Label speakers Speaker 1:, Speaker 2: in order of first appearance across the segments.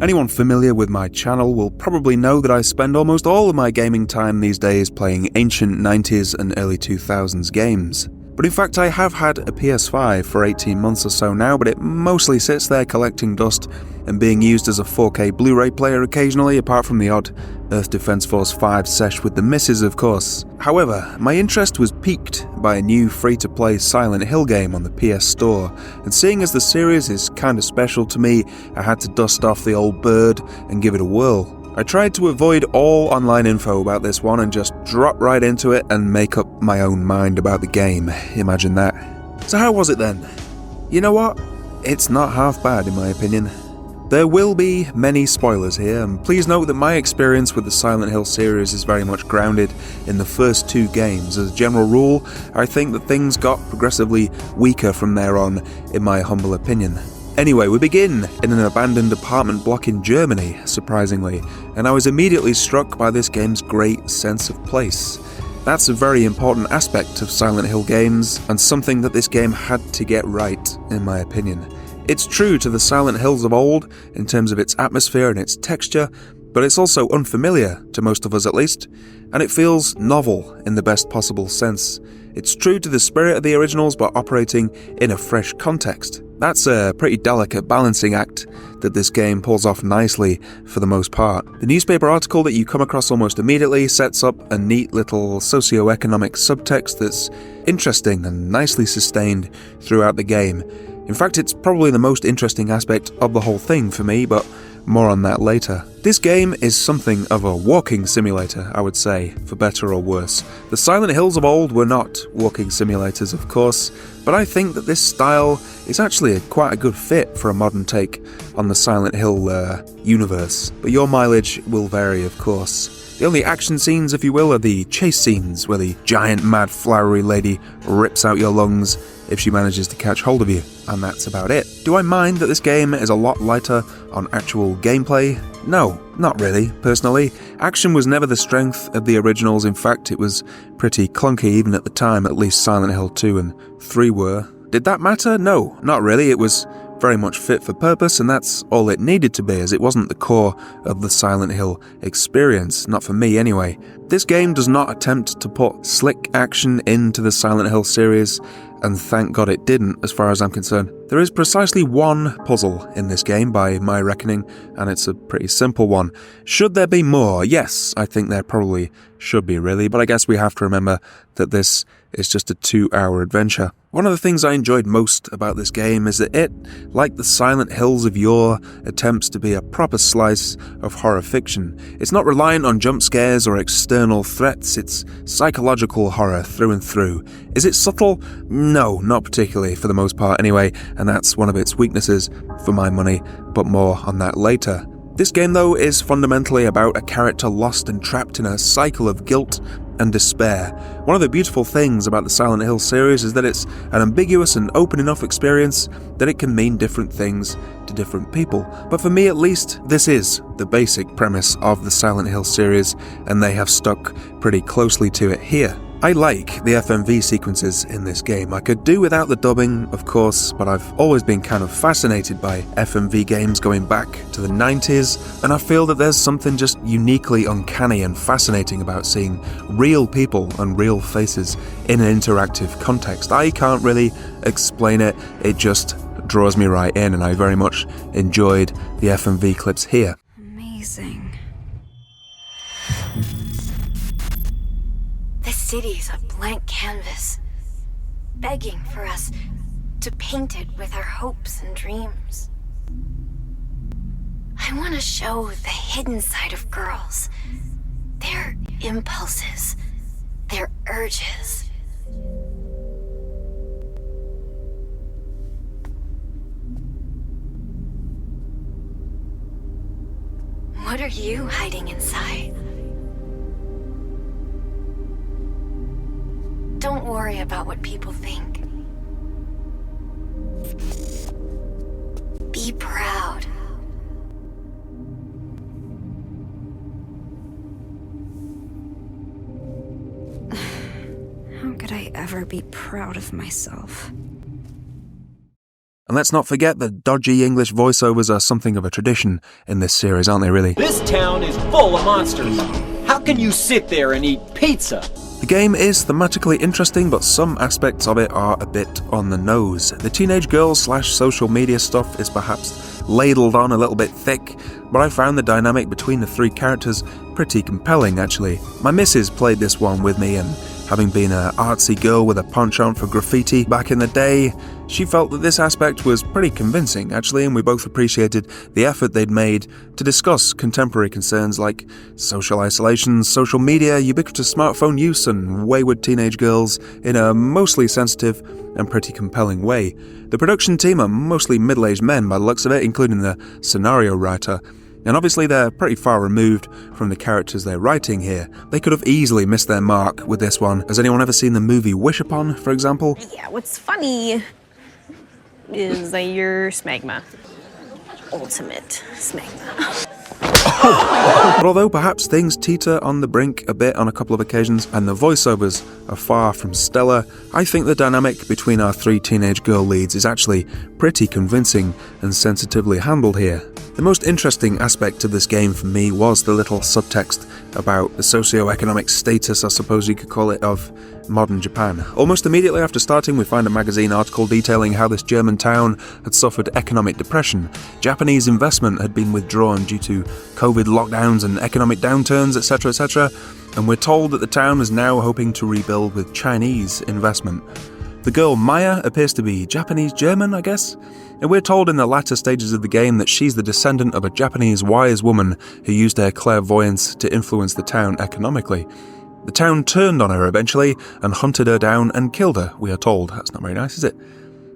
Speaker 1: Anyone familiar with my channel will probably know that I spend almost all of my gaming time these days playing ancient 90s and early 2000s games. But in fact I have had a PS5 for 18 months or so now, but it mostly sits there collecting dust and being used as a 4K Blu-ray player occasionally, apart from the odd Earth Defense Force 5 sesh with the misses of course. However, my interest was piqued by a new free-to-play Silent Hill game on the PS Store, and seeing as the series is kinda special to me, I had to dust off the old bird and give it a whirl. I tried to avoid all online info about this one and just drop right into it and make up my own mind about the game. Imagine that. So how was it then? You know what? It's not half bad in my opinion. There will be many spoilers here, and please note that my experience with the Silent Hill series is very much grounded in the first two games. As a general rule, I think that things got progressively weaker from there on, in my humble opinion. Anyway, we begin in an abandoned apartment block in Germany, surprisingly, and I was immediately struck by this game's great sense of place. That's a very important aspect of Silent Hill games, and something that this game had to get right, in my opinion. It's true to the Silent Hills of old, in terms of its atmosphere and its texture, but it's also unfamiliar, to most of us at least, and it feels novel in the best possible sense. It's true to the spirit of the originals, but operating in a fresh context. That's a pretty delicate balancing act that this game pulls off nicely for the most part. The newspaper article that you come across almost immediately sets up a neat little socio-economic subtext that's interesting and nicely sustained throughout the game. In fact, it's probably the most interesting aspect of the whole thing for me, but more on that later. This game is something of a walking simulator, I would say, for better or worse. The Silent Hills of old were not walking simulators, of course, but I think that this style is actually quite a good fit for a modern take on the Silent Hill universe. But your mileage will vary, of course. The only action scenes, if you will, are the chase scenes, where the giant, mad, flowery lady rips out your lungs if she manages to catch hold of you, and that's about it. Do I mind that this game is a lot lighter on actual gameplay? No, not really, personally. Action was never the strength of the originals. In fact, it was pretty clunky even at the time, at least Silent Hill 2 and 3 were. Did that matter? No, not really. It was very much fit for purpose, and that's all it needed to be, as it wasn't the core of the Silent Hill experience, not for me anyway. This game does not attempt to put slick action into the Silent Hill series, and thank God it didn't, as far as I'm concerned. There is precisely one puzzle in this game, by my reckoning, and it's a pretty simple one. Should there be more? Yes, I think there probably should be, really, but I guess we have to remember that this is just a 2-hour adventure. One of the things I enjoyed most about this game is that it, like the Silent Hills of yore, attempts to be a proper slice of horror fiction. It's not reliant on jump scares or external threats, it's psychological horror through and through. Is it subtle? No, not particularly, for the most part anyway, and that's one of its weaknesses, for my money, but more on that later. This game, though, is fundamentally about a character lost and trapped in a cycle of guilt and despair. One of the beautiful things about the Silent Hill series is that it's an ambiguous and open enough experience that it can mean different things to different people. But for me at least, this is the basic premise of the Silent Hill series, and they have stuck pretty closely to it here. I like the FMV sequences in this game. I could do without the dubbing, of course, but I've always been kind of fascinated by FMV games going back to the 90s, and I feel that there's something just uniquely uncanny and fascinating about seeing real people and real faces in an interactive context. I can't really explain it, it just draws me right in, and I very much enjoyed the FMV clips here.
Speaker 2: Amazing. The city's a blank canvas, begging for us to paint it with our hopes and dreams. I want to show the hidden side of girls, their impulses, their urges. What are you hiding inside? Don't worry about what people think. Be proud.
Speaker 3: How could I ever be proud of myself?
Speaker 1: And let's not forget that dodgy English voiceovers are something of a tradition in this series, aren't they really?
Speaker 3: This town is full of monsters. How can you sit there and eat pizza?
Speaker 1: The game is thematically interesting, but some aspects of it are a bit on the nose. The teenage girls/social media stuff is perhaps ladled on a little bit thick, but I found the dynamic between the three characters pretty compelling, actually. My missus played this one with me, and having been an artsy girl with a penchant for graffiti back in the day, she felt that this aspect was pretty convincing, actually, and we both appreciated the effort they'd made to discuss contemporary concerns like social isolation, social media, ubiquitous smartphone use, and wayward teenage girls in a mostly sensitive and pretty compelling way. The production team are mostly middle-aged men by the looks of it, including the scenario writer. And obviously they're pretty far removed from the characters they're writing here. They could have easily missed their mark with this one. Has anyone ever seen the movie Wish Upon, for example?
Speaker 4: Yeah, what's funny is that you're smegma. Ultimate smegma.
Speaker 1: But although perhaps things teeter on the brink a bit on a couple of occasions, and the voiceovers are far from stellar, I think the dynamic between our three teenage girl leads is actually pretty convincing and sensitively handled here. The most interesting aspect of this game for me was the little subtext about the socio-economic status, I suppose you could call it, of modern Japan. Almost immediately after starting, we find a magazine article detailing how this German town had suffered economic depression. Japanese investment had been withdrawn due to COVID lockdowns and economic downturns, etc., etc., and we're told that the town is now hoping to rebuild with Chinese investment. The girl Maya appears to be Japanese-German, I guess, and we're told in the latter stages of the game that she's the descendant of a Japanese wise woman who used her clairvoyance to influence the town economically. The town turned on her eventually and hunted her down and killed her, we are told. That's not very nice, is it?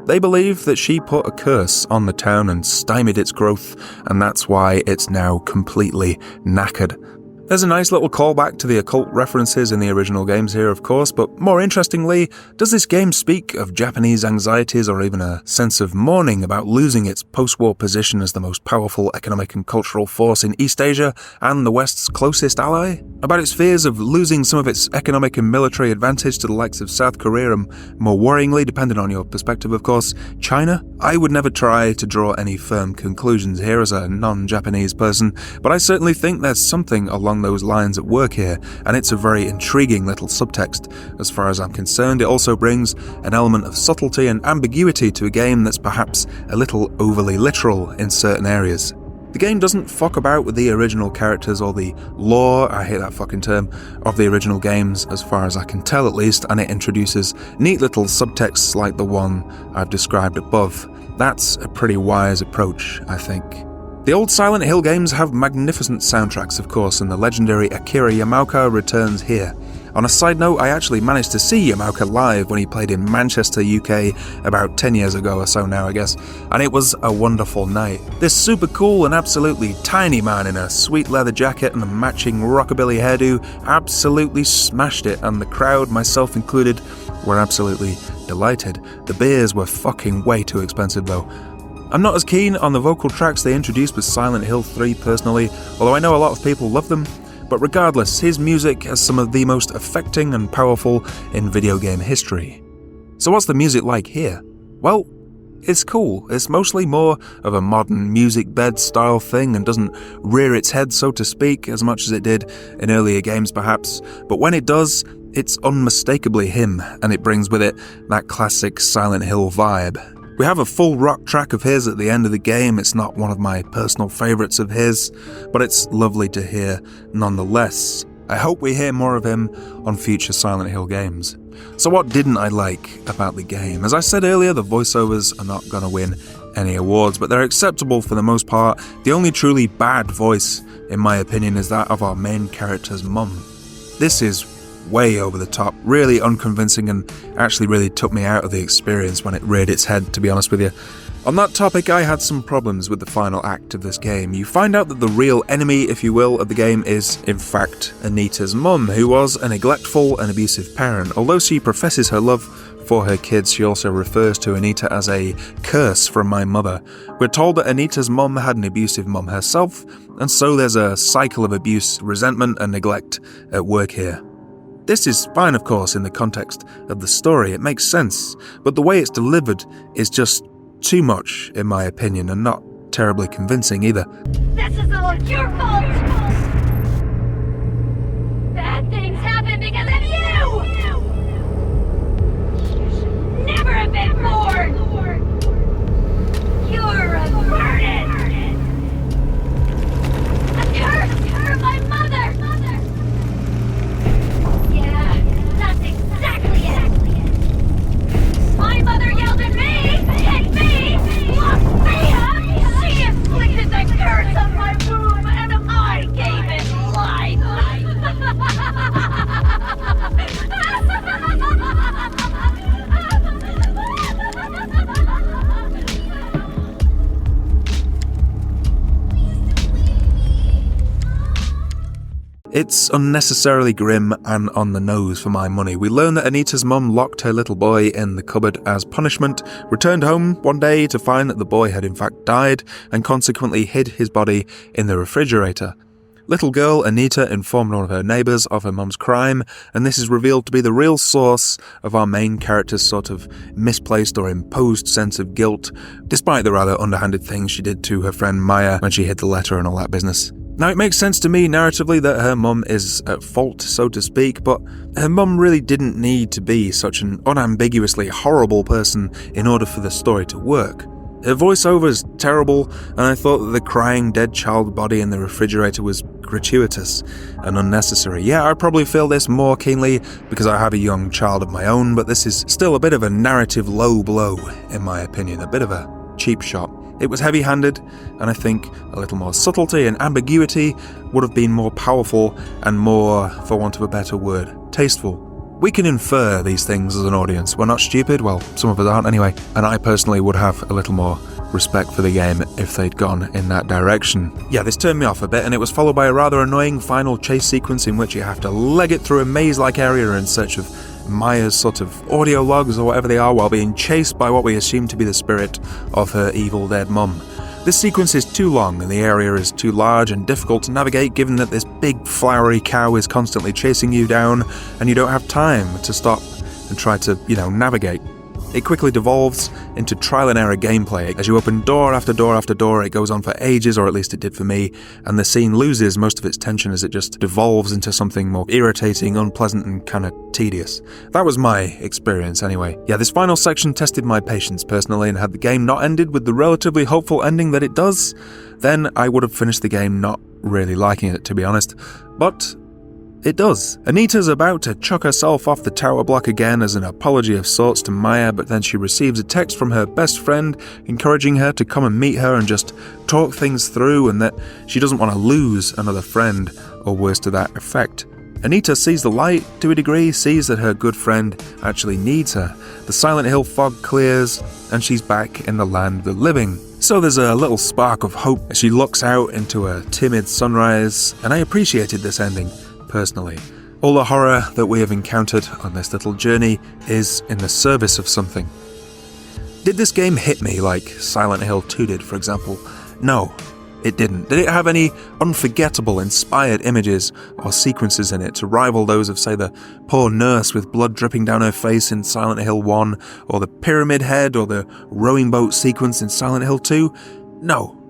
Speaker 1: They believe that she put a curse on the town and stymied its growth, and that's why it's now completely knackered. There's a nice little callback to the occult references in the original games here, of course, but more interestingly, does this game speak of Japanese anxieties or even a sense of mourning about losing its post-war position as the most powerful economic and cultural force in East Asia and the West's closest ally? About its fears of losing some of its economic and military advantage to the likes of South Korea and, more worryingly, depending on your perspective of course, China? I would never try to draw any firm conclusions here as a non-Japanese person, but I certainly think there's something along those lines at work here, and it's a very intriguing little subtext. As far as I'm concerned, it also brings an element of subtlety and ambiguity to a game that's perhaps a little overly literal in certain areas. The game doesn't fuck about with the original characters or the lore, I hate that fucking term, of the original games, as far as I can tell at least, and it introduces neat little subtexts like the one I've described above. That's a pretty wise approach, I think. The old Silent Hill games have magnificent soundtracks, of course, and the legendary Akira Yamaoka returns here. On a side note, I actually managed to see Yamaoka live when he played in Manchester, UK, about 10 years ago or so now, I guess, and it was a wonderful night. This super cool and absolutely tiny man in a sweet leather jacket and a matching rockabilly hairdo absolutely smashed it, and the crowd, myself included, were absolutely delighted. The beers were fucking way too expensive though. I'm not as keen on the vocal tracks they introduced with Silent Hill 3 personally, although I know a lot of people love them, but regardless, his music has some of the most affecting and powerful in video game history. So what's the music like here? Well, it's cool. It's mostly more of a modern music bed style thing and doesn't rear its head, so to speak, as much as it did in earlier games perhaps, but when it does, it's unmistakably him, and it brings with it that classic Silent Hill vibe. We have a full rock track of his at the end of the game. It's not one of my personal favourites of his, but it's lovely to hear nonetheless. I hope we hear more of him on future Silent Hill games. So what didn't I like about the game? As I said earlier, the voiceovers are not going to win any awards, but they're acceptable for the most part. The only truly bad voice, in my opinion, is that of our main character's mum. This is way over the top, really unconvincing, and actually really took me out of the experience when it reared its head, to be honest with you. On that topic, I had some problems with the final act of this game. You find out that the real enemy, if you will, of the game is, in fact, Anita's mum, who was a neglectful and abusive parent. Although she professes her love for her kids, she also refers to Anita as a curse from my mother. We're told that Anita's mum had an abusive mum herself, and so there's a cycle of abuse, resentment, and neglect at work here. This is fine, of course, in the context of the story, it makes sense, but the way it's delivered is just too much, in my opinion, and not terribly convincing either.
Speaker 5: This is all your fault! Bad things happen because of you! You should never have been born! You're a burden! A curse from my mother! Yeah, that's exactly it! My mother yelled at me, hit me, locked me up! She inflicted the curse on my womb, and I gave it life!
Speaker 1: It's unnecessarily grim and on the nose for my money. We learn that Anita's mum locked her little boy in the cupboard as punishment, returned home one day to find that the boy had in fact died, and consequently hid his body in the refrigerator. Little girl Anita informed one of her neighbours of her mum's crime, and this is revealed to be the real source of our main character's sort of misplaced or imposed sense of guilt, despite the rather underhanded things she did to her friend Maya when she hid the letter and all that business. Now, it makes sense to me narratively that her mum is at fault, so to speak, but her mum really didn't need to be such an unambiguously horrible person in order for the story to work. Her voiceover is terrible, and I thought that the crying dead child body in the refrigerator was gratuitous and unnecessary. Yeah, I probably feel this more keenly because I have a young child of my own, but this is still a bit of a narrative low blow, in my opinion, a bit of a cheap shot. It was heavy-handed, and I think a little more subtlety and ambiguity would have been more powerful and more, for want of a better word, tasteful. We can infer these things as an audience. We're not stupid, well, some of us aren't anyway, and I personally would have a little more respect for the game if they'd gone in that direction. Yeah, this turned me off a bit, and it was followed by a rather annoying final chase sequence in which you have to leg it through a maze-like area in search of Maya's sort of audio logs or whatever they are while being chased by what we assume to be the spirit of her evil dead mum. This sequence is too long and the area is too large and difficult to navigate given that this big flowery cow is constantly chasing you down and you don't have time to stop and try to, navigate. It quickly devolves into trial and error gameplay. As you open door after door after door, it goes on for ages, or at least it did for me, and the scene loses most of its tension as it just devolves into something more irritating, unpleasant, and kind of tedious. That was my experience anyway. Yeah, this final section tested my patience personally, and had the game not ended with the relatively hopeful ending that it does, then I would have finished the game not really liking it, to be honest. But it does. Anita's about to chuck herself off the tower block again as an apology of sorts to Maya, but then she receives a text from her best friend encouraging her to come and meet her and just talk things through, and that she doesn't want to lose another friend, or worse to that effect. Anita sees the light to a degree, sees that her good friend actually needs her. The Silent Hill fog clears, and she's back in the land of the living. So there's a little spark of hope as she looks out into a timid sunrise, and I appreciated this ending. Personally, all the horror that we have encountered on this little journey is in the service of something. Did this game hit me like Silent Hill 2 did, for example? No, it didn't. Did it have any unforgettable, inspired images or sequences in it to rival those of, say, the poor nurse with blood dripping down her face in Silent Hill 1, or the pyramid head, or the rowing boat sequence in Silent Hill 2? No.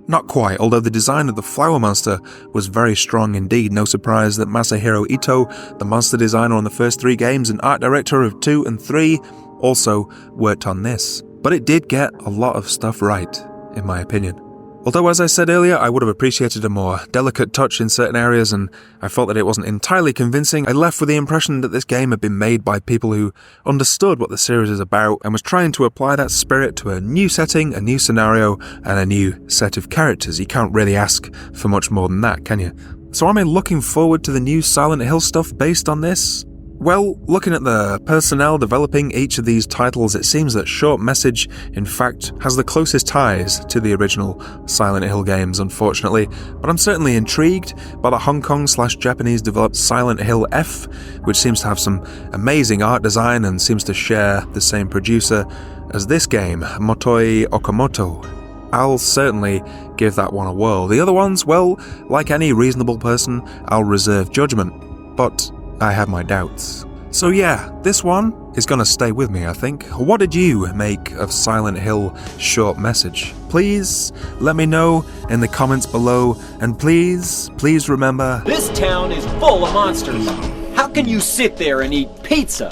Speaker 1: Not quite, although the design of the flower monster was very strong indeed. No surprise that Masahiro Ito, the monster designer on the first 3 games and art director of 2 and 3, also worked on this. But it did get a lot of stuff right, in my opinion. Although, as I said earlier, I would have appreciated a more delicate touch in certain areas, and I felt that it wasn't entirely convincing, I left with the impression that this game had been made by people who understood what the series is about and was trying to apply that spirit to a new setting, a new scenario, and a new set of characters. You can't really ask for much more than that, can you? So am I looking forward to the new Silent Hill stuff based on this? Well, looking at the personnel developing each of these titles, it seems that Short Message, in fact, has the closest ties to the original Silent Hill games, unfortunately, but I'm certainly intrigued by the Hong Kong/Japanese developed Silent Hill F, which seems to have some amazing art design and seems to share the same producer as this game, Motoi Okamoto. I'll certainly give that one a whirl. The other ones, well, like any reasonable person, I'll reserve judgment, but I have my doubts. So yeah, this one, is gonna stay with me, I think. What did you make of Silent Hill short message? Please let me know in the comments below, and please remember,
Speaker 3: This town is full of monsters. How can you sit there and eat pizza?